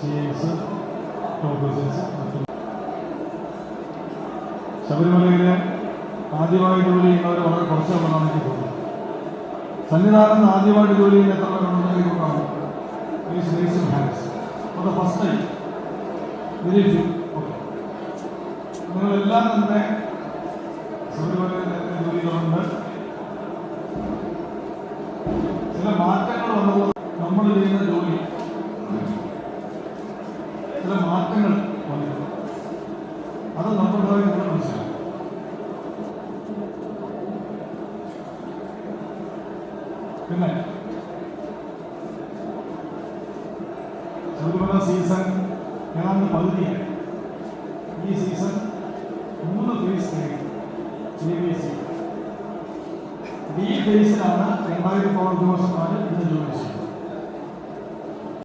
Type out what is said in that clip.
CIs, officers, ശബരിമലയിലെ ആദ്യമായി ജോലി ചെയ്യുന്നവർ വളരെ കുറച്ചുള്ളതാണ് എനിക്ക് തോന്നുന്നത്. സന്നിധാനം ആദ്യമായിട്ട് ജോലി ചെയ്യുന്ന എത്ര പേരുണ്ടെങ്കിൽ നോക്കാം. For the first time very few. Okay, നിങ്ങളെല്ലാം തന്നെ ശബരിമലയിൽ നേരത്തെ ജോലികളുണ്ട്. ചില മാറ്റങ്ങൾ വന്നപ്പോൾ നമ്മൾ ചെയ്യുന്ന ജോലി ചില മാറ്റങ്ങൾ വന്നിട്ടുണ്ട്. അത് നമ്മളുടെ നിങ്ങൾ മനസ്സിലാക്കും. പിന്നെ ശബരിമല സീസൺ ഏതാണ്ട് പകുതിയായി. ഈ സീസൺ 3 ഫേസ് കഴിഞ്ഞു. ABC D ഫേസിലാണ് 2000 ഉദ്യോഗസ്ഥന്മാർ ഇന്ന് ജോലി.